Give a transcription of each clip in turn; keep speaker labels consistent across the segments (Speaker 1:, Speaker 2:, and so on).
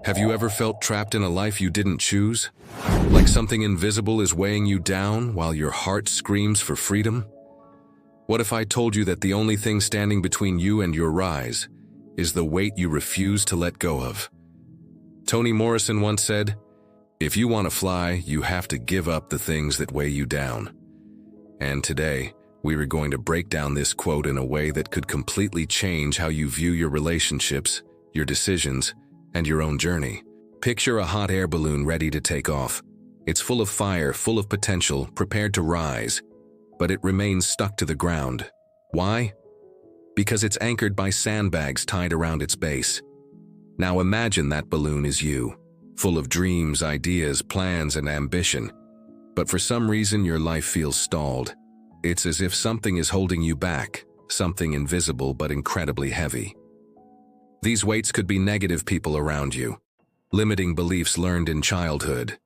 Speaker 1: Have you ever felt trapped in a life you didn't choose? Like something invisible is weighing you down while your heart screams for freedom? What if I told you that the only thing standing between you and your rise is the weight you refuse to let go of? Toni Morrison once said, "If you want to fly, you have to give up the things that weigh you down." And today, we are going to break down this quote in a way that could completely change how you view your relationships, your decisions, and your own journey. Picture a hot air balloon ready to take off. It's full of fire, full of potential, prepared to rise, but it remains stuck to the ground. Why? Because it's anchored by sandbags tied around its base. Now imagine that balloon is you, full of dreams, ideas, plans, and ambition. But for some reason, your life feels stalled. It's as if something is holding you back, something invisible but incredibly heavy. These weights could be negative people around you, limiting beliefs learned in childhood,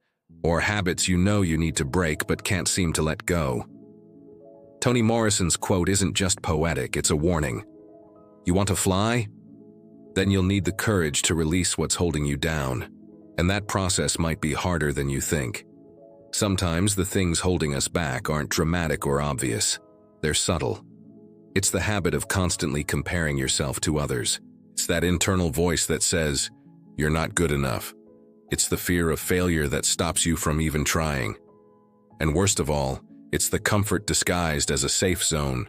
Speaker 1: or habits you know you need to break but can't seem to let go. Toni Morrison's quote isn't just poetic, it's a warning. You want to fly? Then you'll need the courage to release what's holding you down, and that process might be harder than you think. Sometimes the things holding us back aren't dramatic or obvious. They're subtle. It's the habit of constantly comparing yourself to others. It's that internal voice that says, "You're not good enough." It's the fear of failure that stops you from even trying. And worst of all, it's the comfort disguised as a safe zone.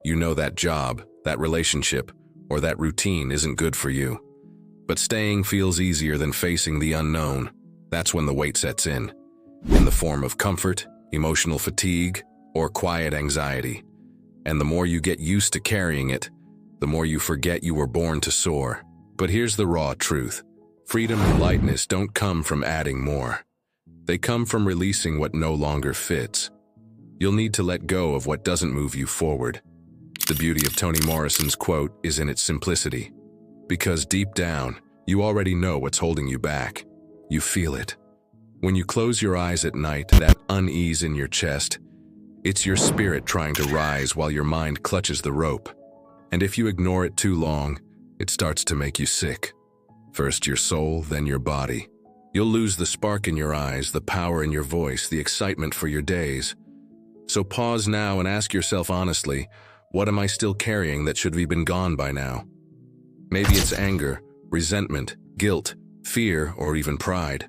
Speaker 1: You know that job, that relationship, or that routine isn't good for you. But staying feels easier than facing the unknown. That's when the weight sets in the form of comfort, emotional fatigue, or quiet anxiety. And the more you get used to carrying it, the more you forget you were born to soar. But here's the raw truth. Freedom and lightness don't come from adding more. They come from releasing what no longer fits. You'll need to let go of what doesn't move you forward. The beauty of Toni Morrison's quote is in its simplicity. Because deep down, you already know what's holding you back. You feel it. When you close your eyes at night, that unease in your chest, it's your spirit trying to rise while your mind clutches the rope. And if you ignore it too long, it starts to make you sick. First your soul, then your body. You'll lose the spark in your eyes, the power in your voice, the excitement for your days. So pause now and ask yourself honestly, what am I still carrying that should have been gone by now? Maybe it's anger, resentment, guilt, fear, or even pride.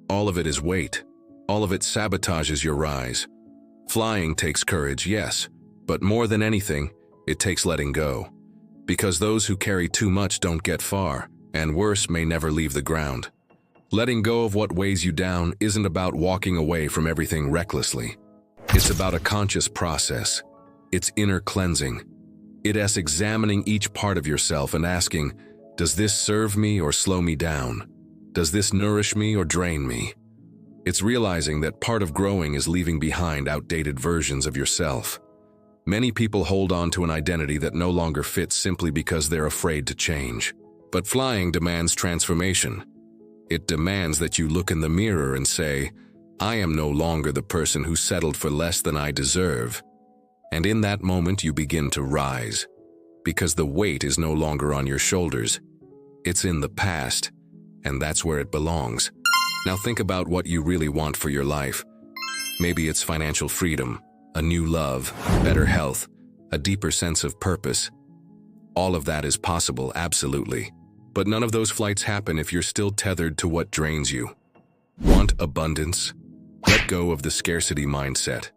Speaker 1: All of it is weight. All of it sabotages your rise. Flying takes courage, yes, but more than anything, it takes letting go. Because those who carry too much don't get far, and worse, may never leave the ground. Letting go of what weighs you down isn't about walking away from everything recklessly. It's about a conscious process. It's inner cleansing. It's examining each part of yourself and asking, does this serve me or slow me down? Does this nourish me or drain me? It's realizing that part of growing is leaving behind outdated versions of yourself. Many people hold on to an identity that no longer fits simply because they're afraid to change. But flying demands transformation. It demands that you look in the mirror and say, I am no longer the person who settled for less than I deserve. And in that moment you begin to rise. Because the weight is no longer on your shoulders. It's in the past, and that's where it belongs. Now think about what you really want for your life. Maybe it's financial freedom, a new love, better health, a deeper sense of purpose. All of that is possible, absolutely. But none of those flights happen if you're still tethered to what drains you. Want abundance? Let go of the scarcity mindset.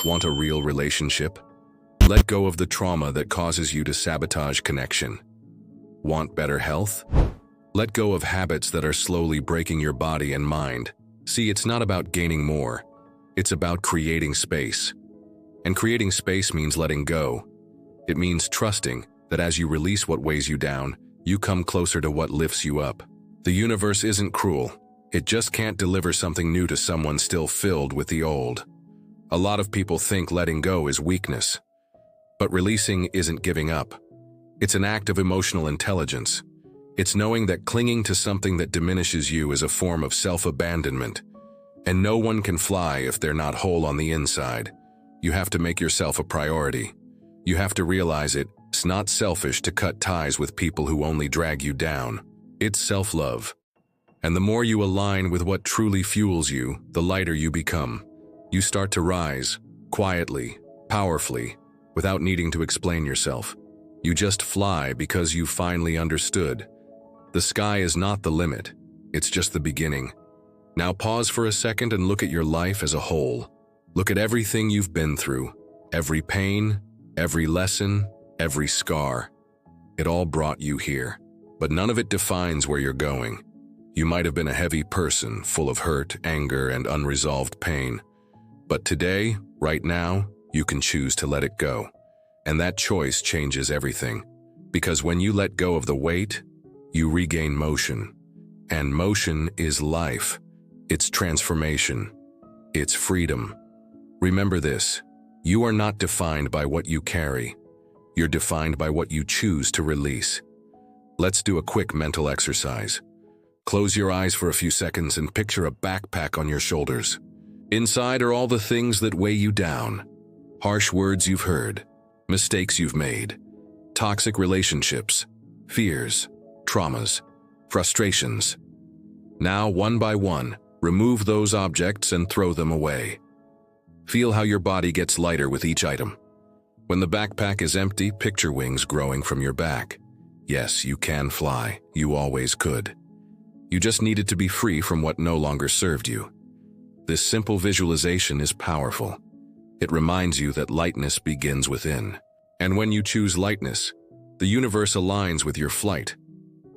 Speaker 1: Want a real relationship? Let go of the trauma that causes you to sabotage connection. Want better health? Let go of habits that are slowly breaking your body and mind. See, it's not about gaining more. It's about creating space. And creating space means letting go. It means trusting that as you release what weighs you down, you come closer to what lifts you up. The universe isn't cruel. It just can't deliver something new to someone still filled with the old. A lot of people think letting go is weakness. But releasing isn't giving up. It's an act of emotional intelligence. It's knowing that clinging to something that diminishes you is a form of self-abandonment. And no one can fly if they're not whole on the inside. You have to make yourself a priority. You have to realize it's not selfish to cut ties with people who only drag you down. It's self-love. And the more you align with what truly fuels you, the lighter you become. You start to rise, quietly, powerfully, without needing to explain yourself. You just fly because you finally understood. The sky is not the limit, it's just the beginning. Now pause for a second and look at your life as a whole. Look at everything you've been through, every pain, every lesson, every scar. It all brought you here, but none of it defines where you're going. You might have been a heavy person, full of hurt, anger, and unresolved pain. But today, right now, you can choose to let it go. And that choice changes everything. Because when you let go of the weight, you regain motion. And motion is life. It's transformation. It's freedom. Remember this, you are not defined by what you carry. You're defined by what you choose to release. Let's do a quick mental exercise. Close your eyes for a few seconds and picture a backpack on your shoulders. Inside are all the things that weigh you down. Harsh words you've heard, mistakes you've made, toxic relationships, fears, traumas, frustrations. Now, one by one, remove those objects and throw them away. Feel how your body gets lighter with each item. When the backpack is empty, picture wings growing from your back. Yes, you can fly. You always could. You just needed to be free from what no longer served you. This simple visualization is powerful. It reminds you that lightness begins within. And when you choose lightness, the universe aligns with your flight.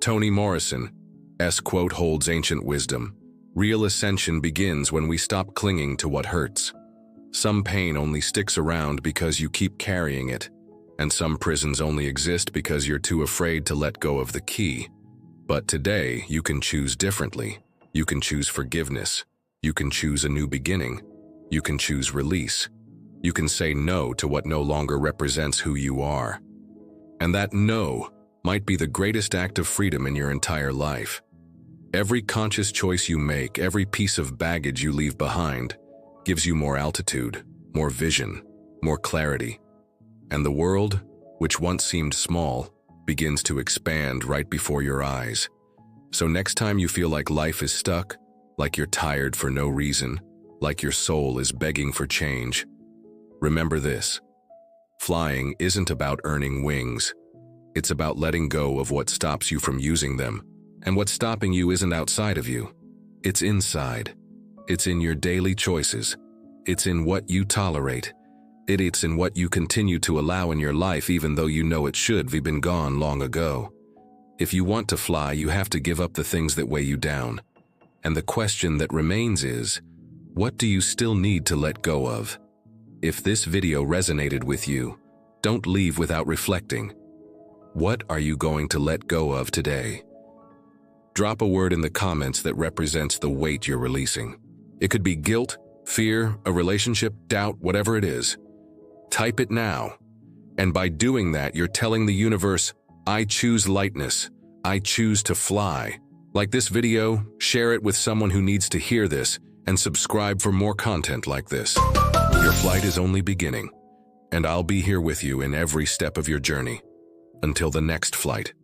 Speaker 1: Toni Morrison's quote holds ancient wisdom. Real ascension begins when we stop clinging to what hurts. Some pain only sticks around because you keep carrying it, and some prisons only exist because you're too afraid to let go of the key. But today, you can choose differently. You can choose forgiveness. You can choose a new beginning. You can choose release. You can say no to what no longer represents who you are. And that no might be the greatest act of freedom in your entire life. Every conscious choice you make, every piece of baggage you leave behind, gives you more altitude, more vision, more clarity. And the world, which once seemed small, begins to expand right before your eyes. So next time you feel like life is stuck, like you're tired for no reason, like your soul is begging for change, remember this. Flying isn't about earning wings. It's about letting go of what stops you from using them. And what's stopping you isn't outside of you. It's inside. It's in your daily choices. It's in what you tolerate. It's in what you continue to allow in your life even though you know it should have been gone long ago. If you want to fly, you have to give up the things that weigh you down. And the question that remains is, what do you still need to let go of? If this video resonated with you, don't leave without reflecting. What are you going to let go of today? Drop a word in the comments that represents the weight you're releasing. It could be guilt, fear, a relationship, doubt, whatever it is. Type it now. And by doing that, you're telling the universe, I choose lightness. I choose to fly. Like this video, share it with someone who needs to hear this, and subscribe for more content like this. Your flight is only beginning, and I'll be here with you in every step of your journey. Until the next flight.